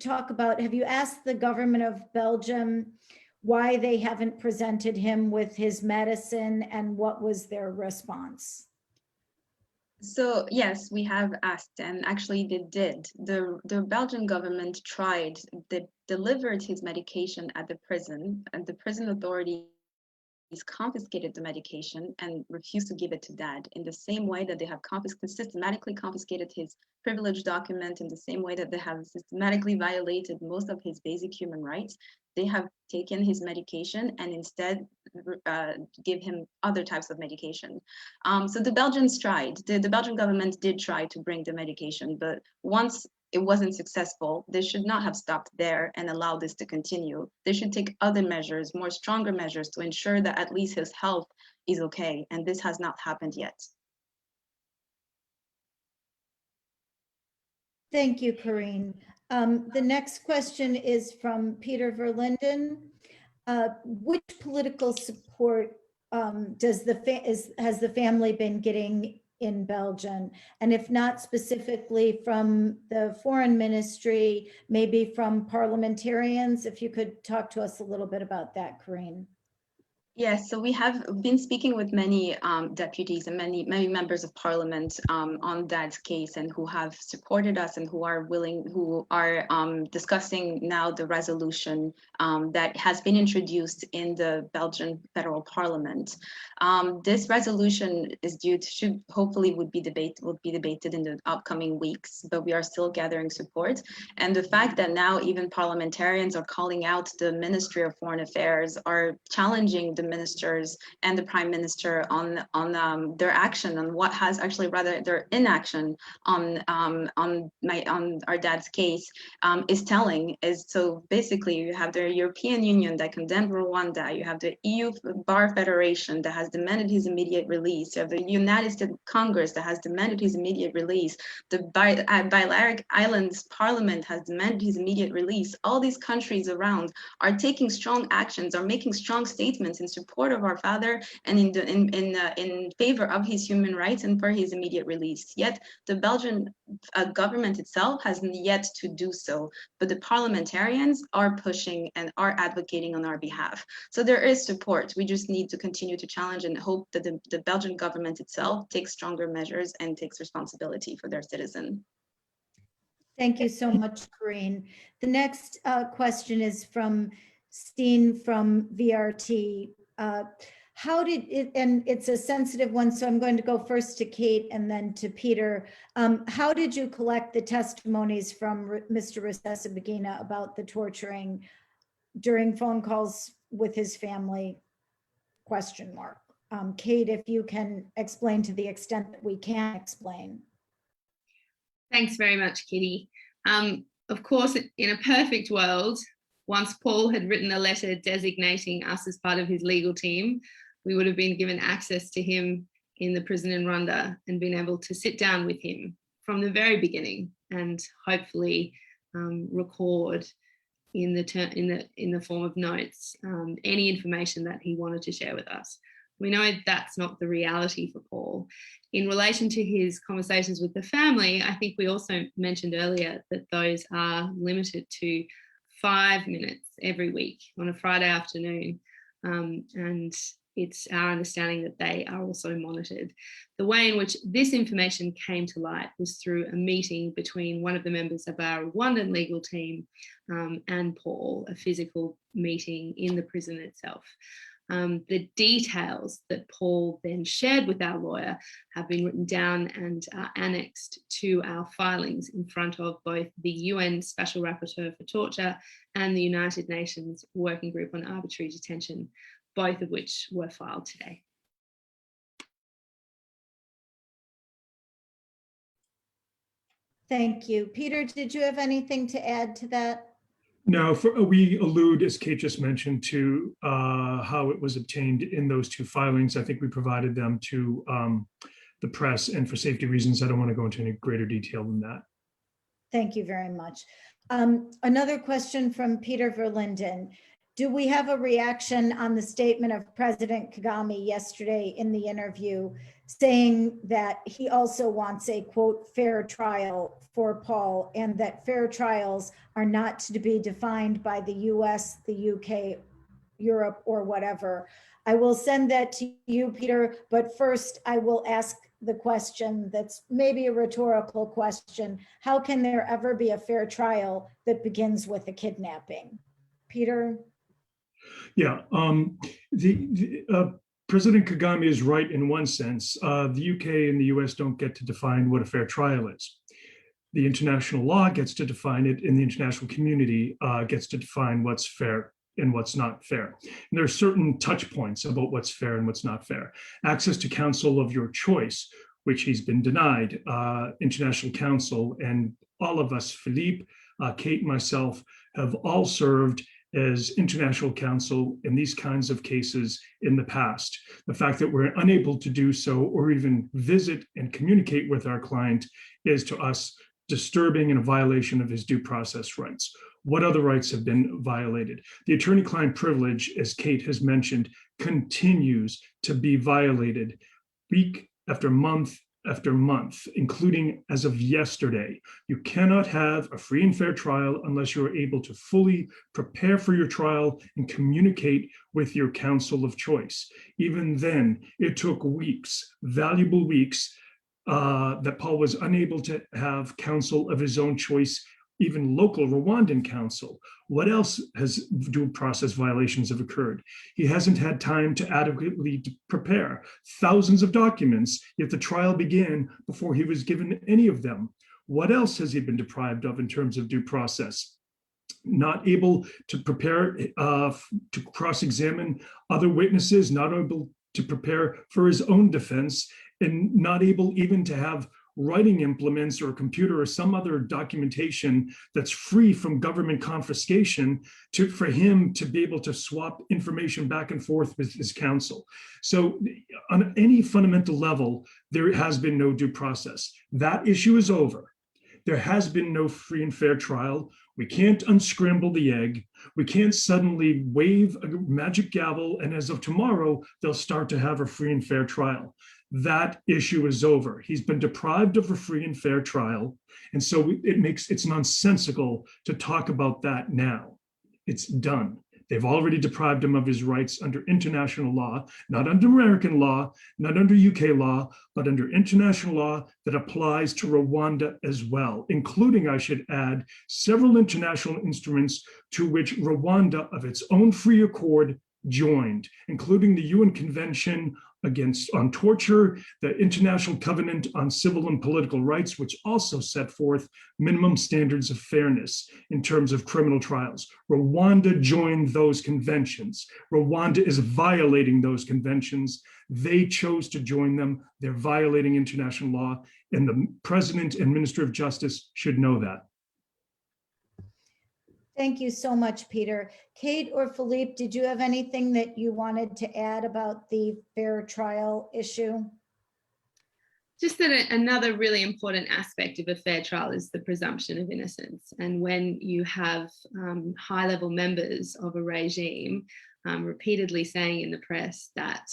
talk about, have you asked the government of Belgium why they haven't presented him with his medicine, and what was their response? So yes, we have asked, and actually they did. The Belgian government tried, they delivered his medication at the prison, and the prison authorities confiscated the medication and refused to give it to Dad, in the same way that they have systematically confiscated his privilege document, in the same way that they have systematically violated most of his basic human rights. They have taken his medication and instead give him other types of medication. So the Belgians tried, the Belgian government did try to bring the medication, but once it wasn't successful, they should not have stopped there and allowed this to continue. They should take other measures, more stronger measures, to ensure that at least his health is okay. And this has not happened yet. Thank you, Corinne. The next question is from Peter Verlinden. Which political support has the family been getting in Belgium? And if not specifically from the foreign ministry, maybe from parliamentarians, if you could talk to us a little bit about that, Corinne. Yes, so we have been speaking with many deputies and many members of parliament on that case, and who have supported us and who are discussing now the resolution that has been introduced in the Belgian federal parliament. This resolution is should hopefully be debated in the upcoming weeks, but we are still gathering support. And the fact that now even parliamentarians are calling out the Ministry of Foreign Affairs, are challenging the ministers and the prime minister on their action, on what has actually, rather their inaction on our dad's case, is telling. So basically, you have the European Union that condemned Rwanda, you have the EU Bar Federation that has demanded his immediate release, you have the United States Congress that has demanded his immediate release, the Balearic Islands Parliament has demanded his immediate release. All these countries around are taking strong actions, are making strong statements in support of our father and in favor of his human rights and for his immediate release. Yet the Belgian government itself hasn't yet to do so, but the parliamentarians are pushing and are advocating on our behalf. So there is support. We just need to continue to challenge and hope that the Belgian government itself takes stronger measures and takes responsibility for their citizens. Thank you so much, Corinne. The next question is from Steen from VRT. How did it, and it's a sensitive one, so I'm going to go first to Kate and then to Peter. How did you collect the testimonies from Mr. Rusesabagina about the torturing during phone calls with his family? ? Kate, if you can explain to the extent that we can explain. Thanks very much, Kitty. Of course, in a perfect world, once Paul had written a letter designating us as part of his legal team, we would have been given access to him in the prison in Rwanda and been able to sit down with him from the very beginning and hopefully record in the form of notes any information that he wanted to share with us. We know that's not the reality for Paul. In relation to his conversations with the family, I think we also mentioned earlier that those are limited to 5 minutes every week on a Friday afternoon. And it's our understanding that they are also monitored. The way in which this information came to light was through a meeting between one of the members of our Rwandan legal team and Paul, a physical meeting in the prison itself. The details that Paul then shared with our lawyer have been written down and are annexed to our filings in front of both the UN Special Rapporteur for Torture and the United Nations Working Group on Arbitrary Detention, both of which were filed today. Thank you. Peter, did you have anything to add to that? No, we allude, as Kate just mentioned, to how it was obtained in those two filings. I think we provided them to the press, and for safety reasons, I don't want to go into any greater detail than that. Thank you very much. Another question from Peter Verlinden. Do we have a reaction on the statement of President Kagame yesterday in the interview saying that he also wants a, quote, fair trial for Paul, and that fair trials are not to be defined by the US, the UK, Europe, or whatever? I will send that to you, Peter, but first I will ask the question that's maybe a rhetorical question. How can there ever be a fair trial that begins with a kidnapping? Peter? Yeah, President Kagame is right in one sense. The UK and the US don't get to define what a fair trial is. The international law gets to define it, and the international community gets to define what's fair and what's not fair. And there are certain touch points about what's fair and what's not fair. Access to counsel of your choice, which he's been denied, international counsel, and all of us, Philippe, Kate, myself, have all served as international counsel in these kinds of cases in the past. The fact that we're unable to do so or even visit and communicate with our client is to us disturbing and a violation of his due process rights. What other rights have been violated? The attorney-client privilege, as Kate has mentioned, continues to be violated week after month, including as of yesterday. You cannot have a free and fair trial unless you are able to fully prepare for your trial and communicate with your counsel of choice. Even then, it took weeks, valuable weeks, that Paul was unable to have counsel of his own choice, even local Rwandan counsel. What else has due process violations have occurred? He hasn't had time to adequately prepare thousands of documents, yet the trial began before he was given any of them. What else has he been deprived of in terms of due process? Not able to prepare to cross-examine other witnesses, not able to prepare for his own defense, and not able even to have writing implements or a computer or some other documentation that's free from government confiscation for him to be able to swap information back and forth with his counsel. So on any fundamental level, there has been no due process. That issue is over. There has been no free and fair trial. We can't unscramble the egg. We can't suddenly wave a magic gavel and as of tomorrow, they'll start to have a free and fair trial. That issue is over. He's been deprived of a free and fair trial. And so it's nonsensical to talk about that now. It's done. They've already deprived him of his rights under international law, not under American law, not under UK law, but under international law that applies to Rwanda as well, including, I should add, several international instruments to which Rwanda of its own free accord joined, including the UN Convention on Torture, the International Covenant on Civil and Political Rights, which also set forth minimum standards of fairness in terms of criminal trials. Rwanda joined those conventions. Rwanda is violating those conventions. They chose to join them. They're violating international law, and the President and Minister of Justice should know that. Thank you so much, Peter. Kate or Philippe, did you have anything that you wanted to add about the fair trial issue? Just that another really important aspect of a fair trial is the presumption of innocence. And when you have high-level members of a regime repeatedly saying in the press that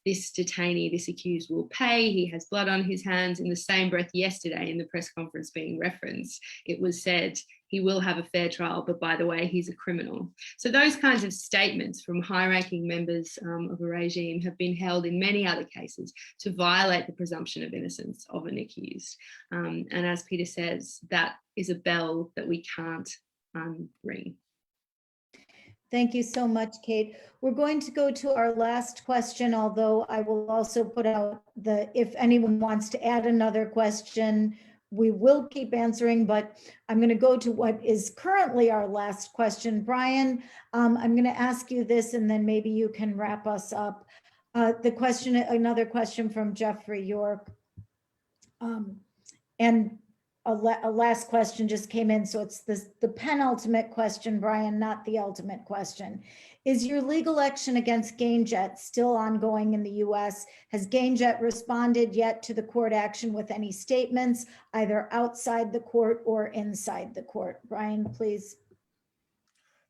this detainee, this accused will pay, he has blood on his hands. In the same breath yesterday in the press conference being referenced, it was said he will have a fair trial, but by the way, he's a criminal. So those kinds of statements from high-ranking members of a regime have been held in many other cases to violate the presumption of innocence of an accused. And as Peter says, that is a bell that we can't ring. Thank you so much, Kate. We're going to go to our last question, although I will also put out if anyone wants to add another question, we will keep answering, but I'm going to go to what is currently our last question. Brian, I'm going to ask you this, and then maybe you can wrap us up. Another question from Jeffrey York. And a last question just came in, so it's the penultimate question, Brian, not the ultimate question. Is your legal action against GainJet still ongoing in the US? Has GainJet responded yet to the court action with any statements, either outside the court or inside the court? Brian, please.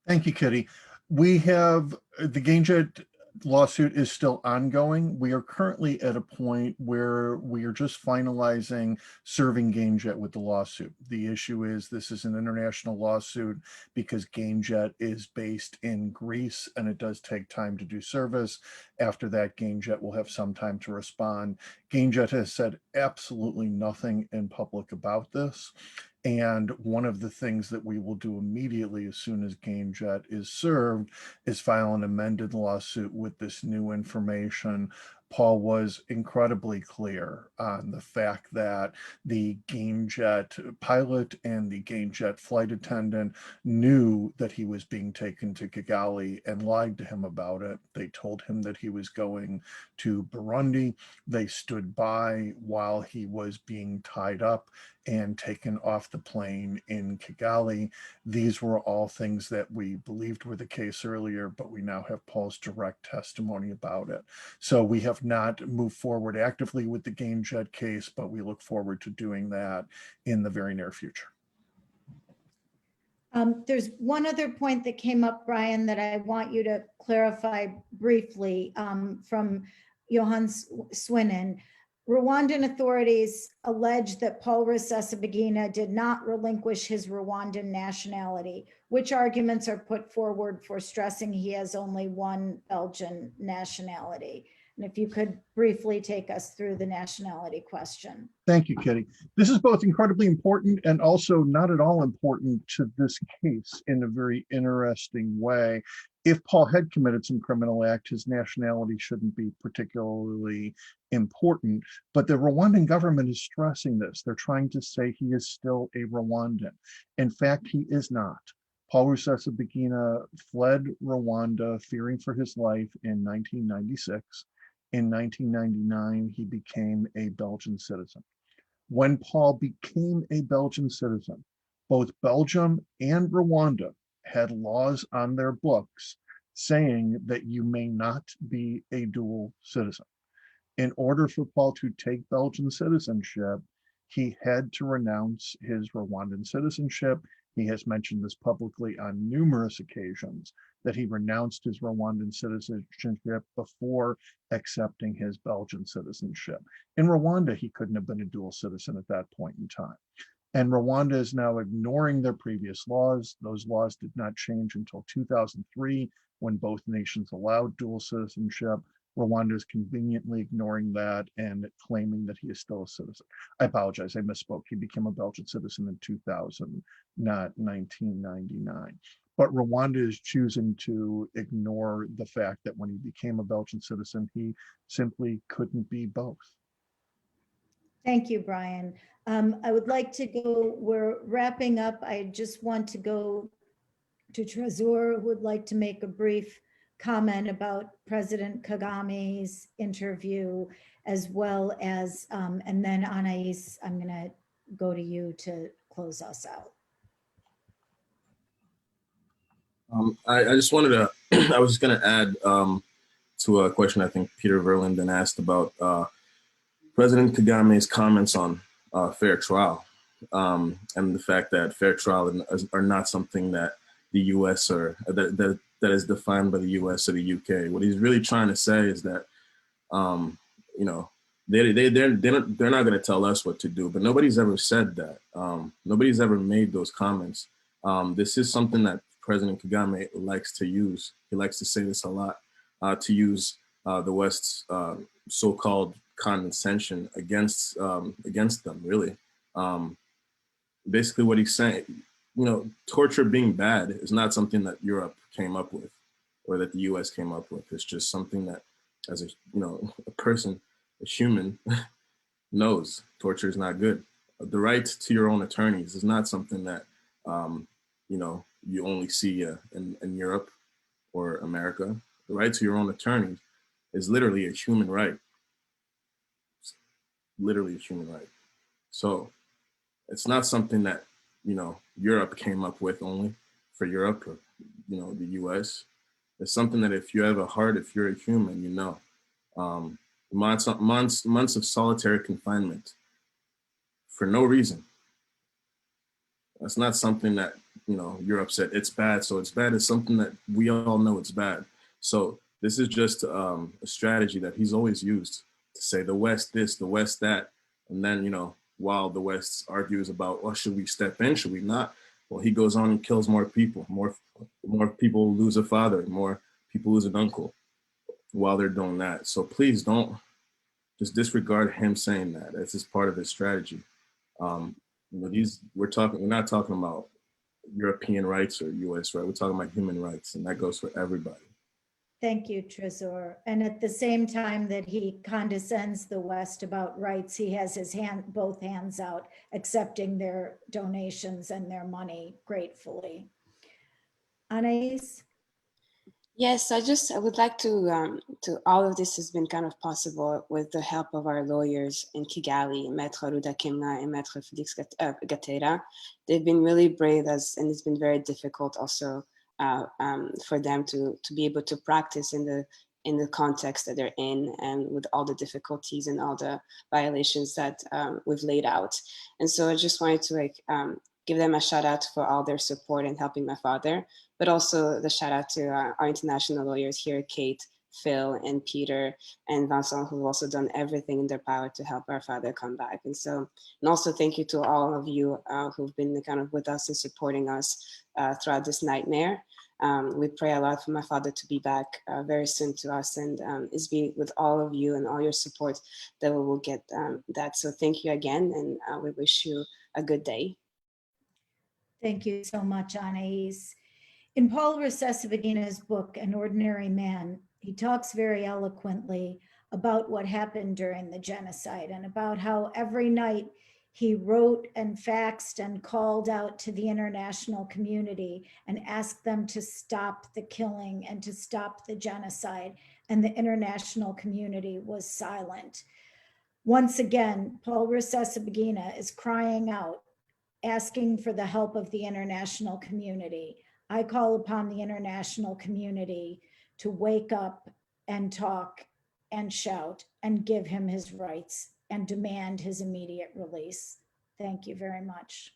Thank you, Kitty. We have the GainJet lawsuit is still ongoing. We are currently at a point where we are just finalizing serving GainJet with the lawsuit. The issue is this is an international lawsuit because GainJet is based in Greece and it does take time to do service. After that, GainJet will have some time to respond. GainJet has said absolutely nothing in public about this. And one of the things that we will do immediately as soon as GainJet is served is file an amended lawsuit with this new information. Paul was incredibly clear on the fact that the GainJet pilot and the GainJet flight attendant knew that he was being taken to Kigali and lied to him about it. They told him that he was going to Burundi. They stood by while he was being tied up and taken off the plane in Kigali. These were all things that we believed were the case earlier, but we now have Paul's direct testimony about it. So we have not moved forward actively with the GainJet case, but we look forward to doing that in the very near future. There's one other point that came up, Brian, that I want you to clarify briefly from Johan Swinnen. Rwandan authorities allege that Paul Rusesabagina did not relinquish his Rwandan nationality. Which arguments are put forward for stressing he has only one Belgian nationality? And if you could briefly take us through the nationality question. Thank you, Kitty. This is both incredibly important and also not at all important to this case in a very interesting way. If Paul had committed some criminal act, his nationality shouldn't be particularly important, but the Rwandan government is stressing this. They're trying to say he is still a Rwandan. In fact, he is not. Paul Rusesabagina fled Rwanda fearing for his life in 1996. In 1999, he became a Belgian citizen. When Paul became a Belgian citizen, both Belgium and Rwanda had laws on their books saying that you may not be a dual citizen. In order for Paul to take Belgian citizenship, he had to renounce his Rwandan citizenship. He has mentioned this publicly on numerous occasions, that he renounced his Rwandan citizenship before accepting his Belgian citizenship. In Rwanda, he couldn't have been a dual citizen at that point in time. And Rwanda is now ignoring their previous laws. Those laws did not change until 2003, when both nations allowed dual citizenship. Rwanda is conveniently ignoring that and claiming that he is still a citizen. I apologize, I misspoke. He became a Belgian citizen in 2000, not 1999. But Rwanda is choosing to ignore the fact that when he became a Belgian citizen, he simply couldn't be both. Thank you, Brian. I would like to go, we're wrapping up. I just want to go to Trezor, who would like to make a brief comment about President Kagame's interview, as well as, and then Anais, I'm going to go to you to close us out. I just wanted to, I was just going to add to a question I think Peter Verlinden asked about President Kagame's comments on fair trial and the fact that fair trial are not something that the U.S. or that is defined by the U.S. or the U.K. What he's really trying to say is that You know, they're not going to tell us what to do, but nobody's ever said that. Nobody's ever made those comments. This is something that President Kagame likes to use. He likes to say this a lot, to use the West's so-called condescension against them, really. Basically what he's saying, you know, torture being bad is not something that Europe came up with or that the US came up with. It's just something that, as a, you know, a person, a human, knows torture is not good. The right to your own attorneys is not something that, you know, you only see in Europe or America. The right to your own attorneys is literally a human right. It's literally a human right. So it's not something that, you know, Europe came up with only for Europe or, you know, the US. It's something that if you have a heart, if you're a human, you know. Months of solitary confinement for no reason. That's not something that, you know, Europe said it's bad, so it's bad. It's something that we all know it's bad. So this is just a strategy that he's always used to say the West this, the West that, and then, you know, while the West argues about, well, should we step in, should we not? Well, he goes on and kills more people. More people lose a father, more people lose an uncle while they're doing that. So please don't just disregard him saying that. That's just part of his strategy. You know, we're not talking about European rights or US, right? We're talking about human rights, and that goes for everybody. Thank you, Trésor. And at the same time that he condescends the West about rights, he has his both hands out, accepting their donations and their money gratefully. Anais? Yes, I would like to all of this has been kind of possible with the help of our lawyers in Kigali, Maître Rudakemna and Maître Felix Gatera. They've been really brave, and it's been very difficult also for them to be able to practice in the context that they're in, and with all the difficulties and all the violations that we've laid out. And so I just wanted to give them a shout out for all their support in helping my father, but also the shout out to our international lawyers here, Kate, Phil, and Peter, and Vincent, who've also done everything in their power to help our father come back. And also thank you to all of you who've been kind of with us and supporting us throughout this nightmare. We pray a lot for my father to be back very soon to us, and it's be with all of you and all your support that we will get that. So thank you again, and we wish you a good day. Thank you so much, Anais. In Paul Rusesabagina's book, An Ordinary Man, he talks very eloquently about what happened during the genocide and about how every night he wrote and faxed and called out to the international community and asked them to stop the killing and to stop the genocide. And the international community was silent. Once again, Paul Rusesabagina is crying out, asking for the help of the international community. I call upon the international community to wake up and talk and shout and give him his rights and demand his immediate release. Thank you very much.